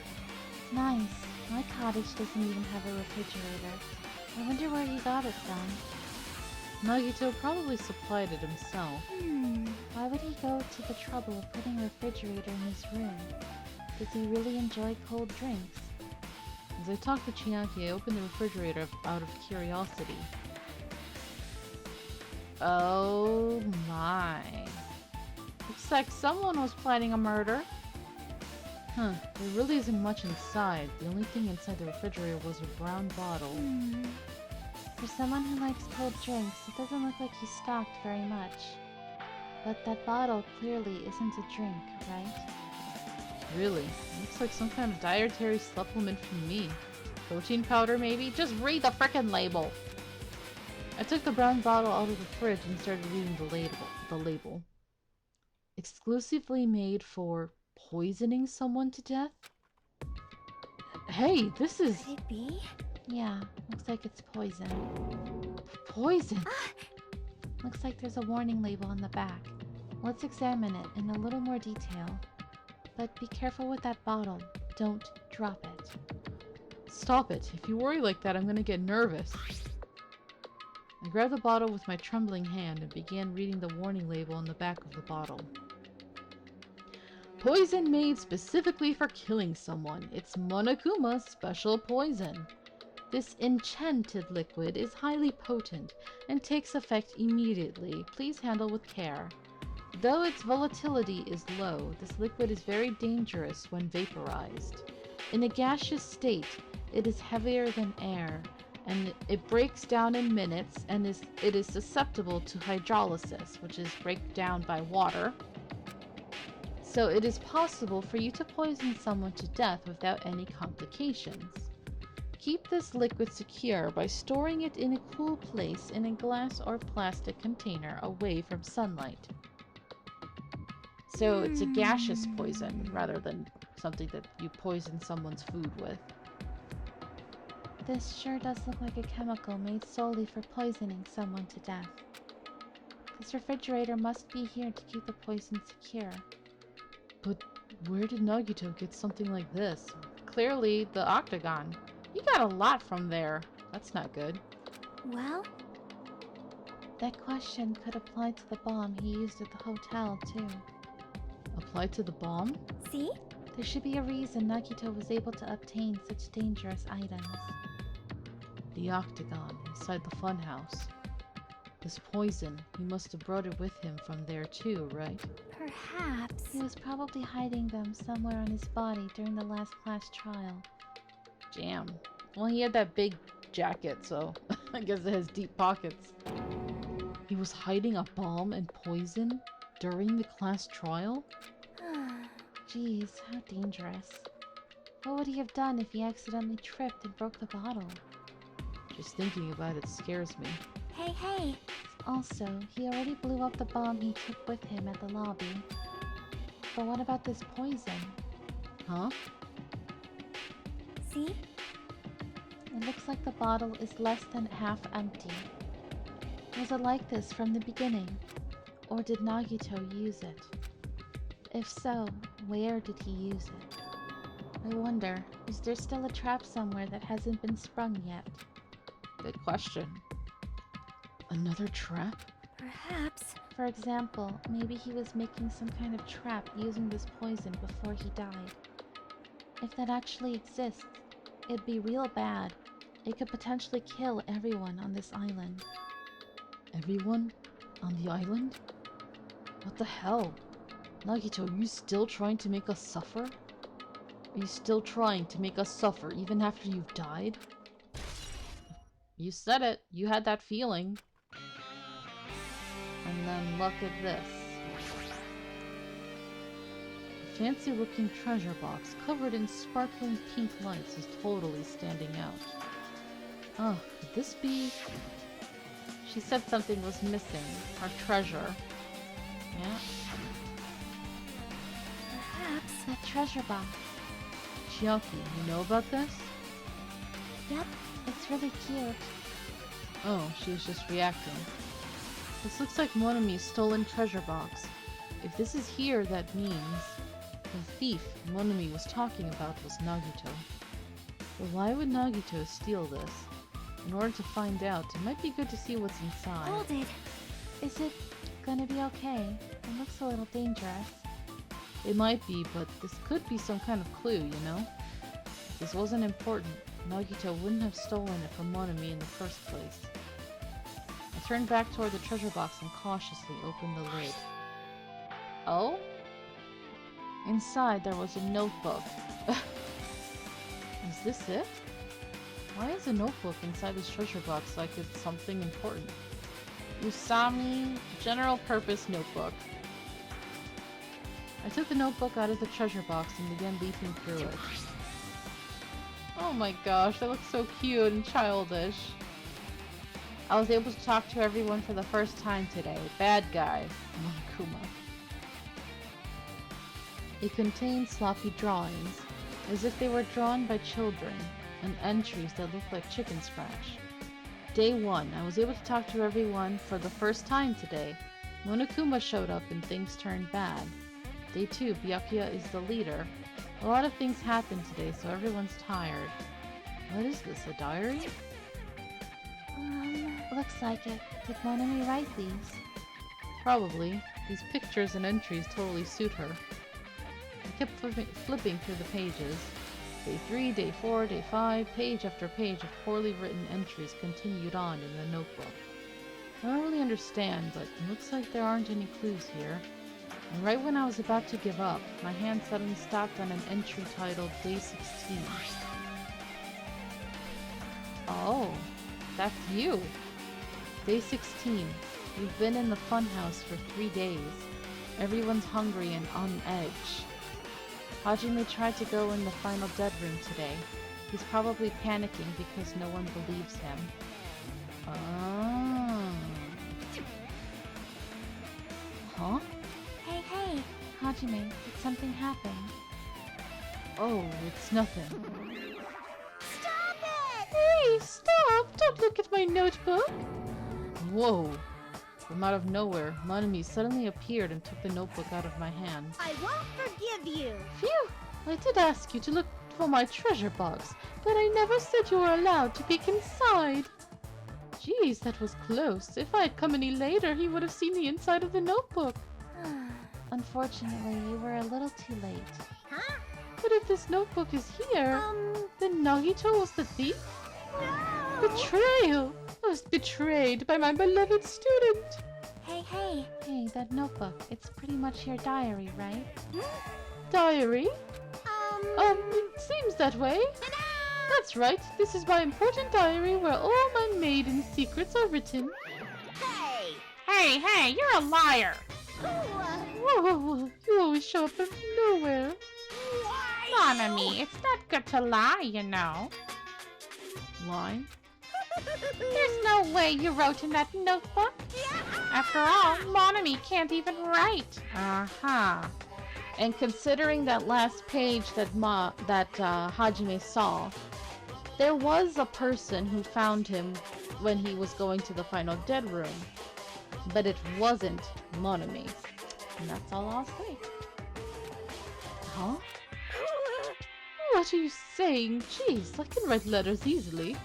Nice. My cottage doesn't even have a refrigerator. I wonder where he got it from. Nagito probably supplied it himself. Why would he go to the trouble of putting a refrigerator in his room? Does he really enjoy cold drinks? As I talked to Chiaki, I opened the refrigerator out of curiosity. Oh my. Looks like someone was planning a murder. Huh, there really isn't much inside. The only thing inside the refrigerator was a brown bottle. For someone who likes cold drinks, it doesn't look like he's stocked very much. But that bottle clearly isn't a drink, right? Really? Looks like some kind of dietary supplement from me. Protein powder, maybe? Just read the frickin' label! I took the brown bottle out of the fridge and started reading the label. Exclusively made for poisoning someone to death? Hey, this is... Could it be? Yeah, looks like it's poison. poison! Looks like there's a warning label on the back. Let's examine it in a little more detail. But be careful with that bottle. Don't drop it. Stop it. If you worry like that, I'm gonna get nervous. I grabbed the bottle with my trembling hand and began reading the warning label on the back of the bottle. Poison made specifically for killing someone. It's Monokuma special poison. This enchanted liquid is highly potent and takes effect immediately. Please handle with care. Though its volatility is low, this liquid is very dangerous when vaporized. In a gaseous state, it is heavier than air, and it breaks down in minutes, and it is susceptible to hydrolysis, which is breakdown by water. So it is possible for you to poison someone to death without any complications. Keep this liquid secure by storing it in a cool place in a glass or plastic container away from sunlight. So it's a gaseous poison rather than something that you poison someone's food with. This sure does look like a chemical made solely for poisoning someone to death. This refrigerator must be here to keep the poison secure. But where did Nagito get something like this? Clearly the Octagon. He got a lot from there. That's not good. Well, That question could apply to the bomb he used at the hotel, too. Applied to the bomb? see? There should be a reason Nagito was able to obtain such dangerous items. The Octagon inside the funhouse. This poison, he must have brought it with him from there too, right? Perhaps. He was probably hiding them somewhere on his body during the last class trial. Damn. Well, he had that big jacket, so I guess it has deep pockets. He was hiding a bomb and poison during the class trial? Jeez, how dangerous. What would he have done if he accidentally tripped and broke the bottle? Just thinking about it scares me. Hey, hey. Also, he already blew up the bomb he took with him at the lobby. But what about this poison? Huh? See? It looks like the bottle is less than half empty. Was it like this from the beginning? Or did Nagito use it? If so, where did he use it? I wonder, is there still a trap somewhere that hasn't been sprung yet? Good question. Another trap? Perhaps. For example, maybe he was making some kind of trap using this poison before he died. If that actually exists, it'd be real bad. It could potentially kill everyone on this island. Everyone? On the island? What the hell? Nagito, are you still trying to make us suffer? Are you still trying to make us suffer even after you've died? You said it. You had that feeling. And then look at this. A fancy-looking treasure box covered in sparkling pink lights is totally standing out. Oh, could this be... She said something was missing. Our treasure. Yeah. Perhaps. That treasure box. Chiaki, you know about this? Yep. It's really cute. Oh, she was just reacting. This looks like Monomi's stolen treasure box. If this is here, that means the thief Monomi was talking about was Nagito. But why would Nagito steal this? In order to find out, it might be good to see what's inside. Hold it. Is it gonna be okay? It looks a little dangerous. It might be, but this could be some kind of clue, you know? If this wasn't important, Nagito wouldn't have stolen it from Monomi in the first place. I turned back toward the treasure box and cautiously opened the lid. Oh? Inside there was a notebook. Is this it? Why is a notebook inside this treasure box like it's something important? Usami General Purpose Notebook. I took the notebook out of the treasure box and began leafing through it. Oh my gosh, that looks so cute and childish. I was able to talk to everyone for the first time today. Bad guy, Monokuma. It contained sloppy drawings, as if they were drawn by children, and entries that looked like chicken scratch. Day 1, I was able to talk to everyone for the first time today. Monokuma showed up and things turned bad. Day 2, Byakuya is the leader. A lot of things happened today, so everyone's tired. What is this, a diary? Looks like it. Did Monami write these? Probably. These pictures and entries totally suit her. I kept flipping through the pages. Day 3, Day 4, Day 5, page after page of poorly written entries continued on in the notebook. I don't really understand, but it looks like there aren't any clues here. And right when I was about to give up, my hand suddenly stopped on an entry titled Day 16. Oh, that's you! Day 16. You've been in the funhouse for 3 days. Everyone's hungry and on edge. Hajime tried to go in the final dead room today. He's probably panicking because no one believes him. Oh. Huh? Hey, Hajime, did something happen? Oh, it's nothing. Stop it! Hey, stop! Don't look at my notebook! Whoa! From out of nowhere, Monami suddenly appeared and took the notebook out of my hand. I won't forgive you! Phew! I did ask you to look for my treasure box, but I never said you were allowed to peek inside. Jeez, that was close. If I had come any later, he would have seen the inside of the notebook. Unfortunately, you were a little too late. Huh? But if this notebook is here, then Nagito was the thief? No! Betrayal! I was betrayed by my beloved student! Hey, that notebook. It's pretty much your diary, right? Diary? It seems that way. That's right. This is my important diary where all my maiden secrets are written. Hey! Hey, you're a liar! Whoa, you always show up out of nowhere. Monami, it's not good to lie, you know. Lie? There's no way you wrote in that notebook. After all, Monami can't even write. Uh-huh. And considering that last page that Hajime saw, there was a person who found him when he was going to the final dead room. But it wasn't Monami. And that's all I'll say. Huh? What are you saying? Jeez, I can write letters easily.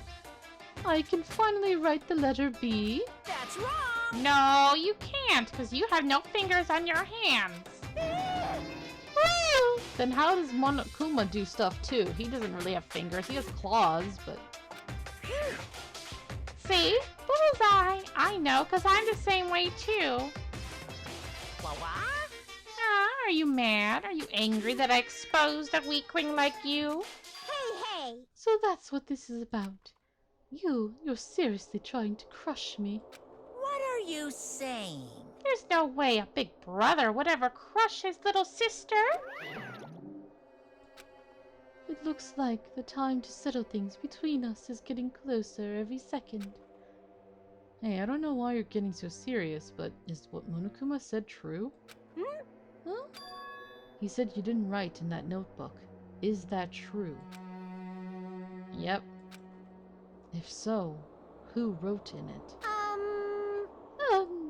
I can finally write the letter B. That's wrong! No, you can't, because you have no fingers on your hands. Well, then how does Monokuma do stuff too? He doesn't really have fingers. He has claws, but... See? Bullseye! I know, because I'm the same way too. What? Are you mad? Are you angry that I exposed a weakling like you? Hey! So that's what this is about. You're seriously trying to crush me. What are you saying? There's no way a big brother would ever crush his little sister. It looks like the time to settle things between us is getting closer every second. Hey, I don't know why you're getting so serious, but is what Monokuma said true? Huh? He said you didn't write in that notebook. Is that true? Yep. If so, who wrote in it?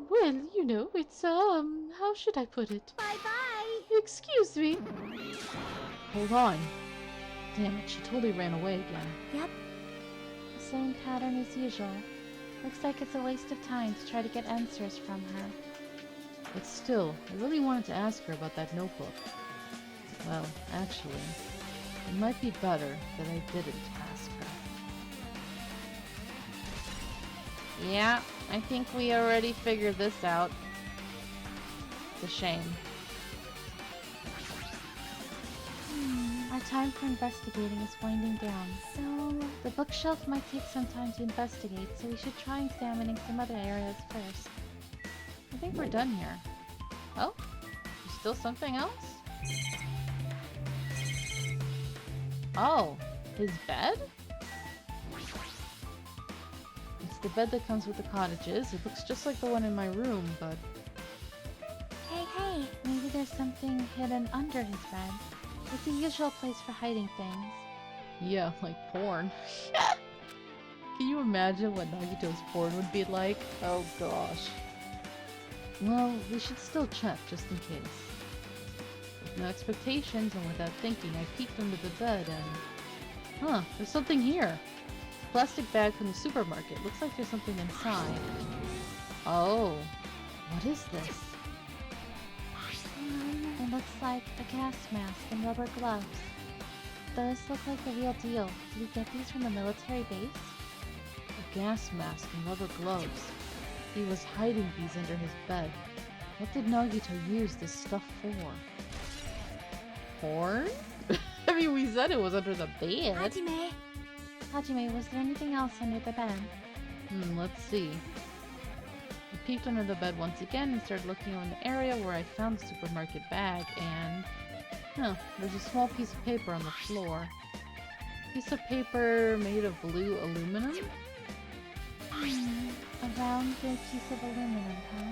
Well, you know, it's, how should I put it? Bye-bye! Excuse me. Hold on. Damn it, she totally ran away again. Yep. The same pattern as usual. Looks like it's a waste of time to try to get answers from her. But still, I really wanted to ask her about that notebook. Well, actually, it might be better that I didn't ask her. Yeah, I think we already figured this out. It's a shame. Our Our time for investigating is winding down, so the bookshelf might take some time to investigate, so we should try examining some other areas first. I think we're done here. Oh? There's still something else? Oh, his bed? It's the bed that comes with the cottages. It looks just like the one in my room, but... Hey, maybe there's something hidden under his bed. It's the usual place for hiding things. yeah, like porn. Can you imagine what Nagito's porn would be like? Oh gosh. Well, we should still check, just in case. With no expectations and without thinking, I peeked under the bed and... Huh, there's something here. It's a plastic bag from the supermarket. Looks like there's something inside. Oh, what is this? It looks like a gas mask and rubber gloves. Those look like the real deal. Did we get these from the military base? A gas mask and rubber gloves. He was hiding these under his bed. What did Nagito use this stuff for? Porn? I mean, we said it was under the bed. Hajime, was there anything else under the bed? Let's see. I peeked under the bed once again and started looking around the area where I found the supermarket bag and... Huh, there's a small piece of paper on the floor. Piece of paper made of blue aluminum? A round gray piece of aluminum, huh?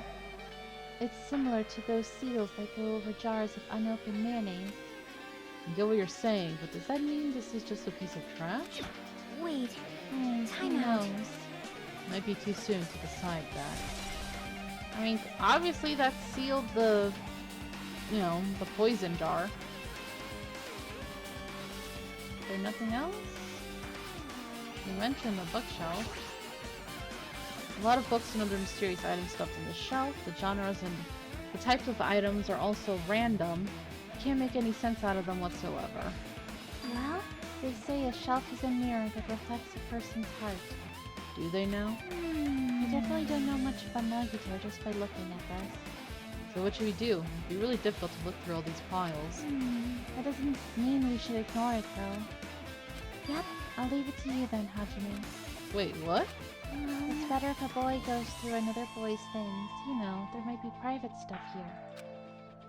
It's similar to those seals that go over jars of unopened mayonnaise. I get what you're saying, but does that mean this is just a piece of trash? Wait, Who time out. knows? Might be too soon to decide that. I mean, obviously that sealed the, you know, the poison jar. Is there nothing else? You mentioned the bookshelf. A lot of books and other mysterious items stuffed on the shelf. The genres and the types of items are also random. Can't make any sense out of them whatsoever. Well, they say a shelf is a mirror that reflects a person's heart. Do they now? I definitely don't know much about Nagito just by looking at this. So what should we do? It'd be really difficult to look through all these piles. That doesn't mean we should ignore it, though. Yep, I'll leave it to you then, Hajime. Wait, what? It's better if a boy goes through another boy's things. You know, there might be private stuff here.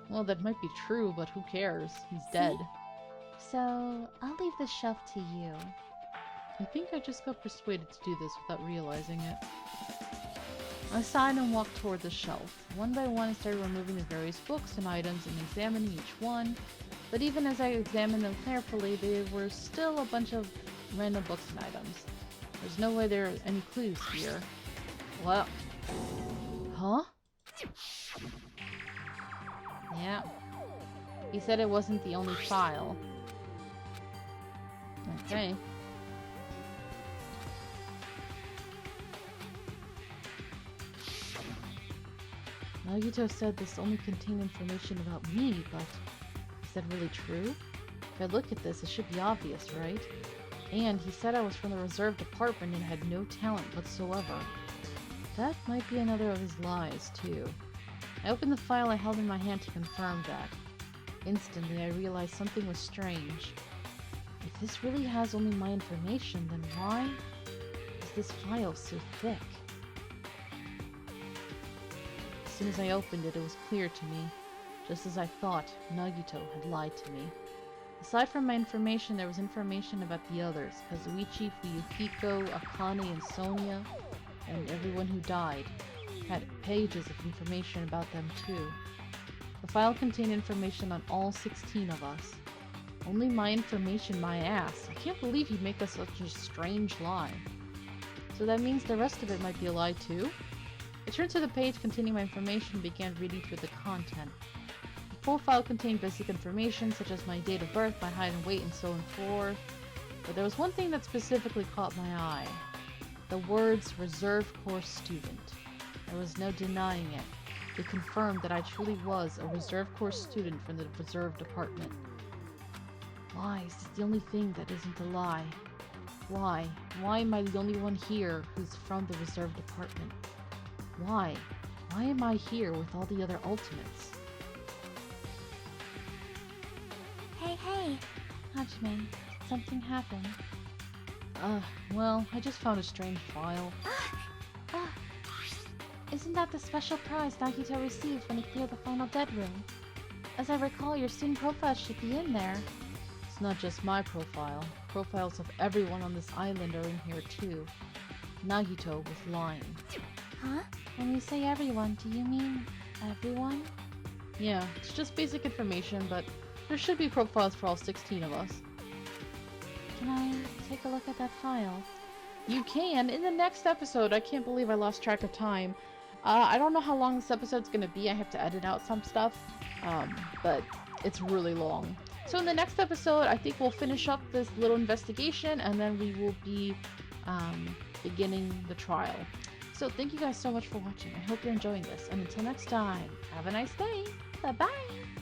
Well, that might be true, but who cares? He's dead. So, I'll leave the shelf to you. I think I just got persuaded to do this without realizing it. I sighed and walked toward the shelf. One by one I started removing the various books and items and examining each one. But even as I examined them carefully, there were still a bunch of random books and items. There's no way there are any clues here. Well... Huh? Yeah. He said it wasn't the only file. Okay. Nagito said this only contained information about me, but is that really true? If I look at this, it should be obvious, right? And he said I was from the reserve department and had no talent whatsoever. That might be another of his lies, too. I opened the file I held in my hand to confirm that. Instantly, I realized something was strange. If this really has only my information, then why is this file so thick? As soon as I opened it, it was clear to me. Just as I thought, Nagito had lied to me. Aside from my information, there was information about the others, Kazuichi, Fuyuhiko, Akane, and Sonia, and everyone who died. Had pages of information about them too. The file contained information on all 16 of us. Only my information, my ass. I can't believe he'd make us such a strange lie. So that means the rest of it might be a lie too? I turned to the page containing my information and began reading through the content. The full file contained basic information such as my date of birth, my height and weight, and so on forth. But there was one thing that specifically caught my eye. The words Reserve Corps Student. There was no denying it. It confirmed that I truly was a Reserve Corps student from the Reserve Department. Why is this the only thing that isn't a lie? Why? Why am I the only one here who's from the Reserve Department? Why? Why am I here with all the other ultimates? Hey, Hajime, did something happen? Well, I just found a strange file. Isn't that the special prize Nagito received when he cleared the final dead room? As I recall, your student profile should be in there. It's not just my profile. Profiles of everyone on this island are in here too. Nagito was lying. Huh? When you say everyone, do you mean everyone? Yeah, it's just basic information, but there should be profiles for all 16 of us. Can I take a look at that file? You can, in the next episode. I can't believe I lost track of time. I don't know how long this episode's gonna be. I have to edit out some stuff, but it's really long. So in the next episode, I think we'll finish up this little investigation, and then we will be beginning the trial. So thank you guys so much for watching. I hope you're enjoying this, and until next time, have a nice day. Bye-bye!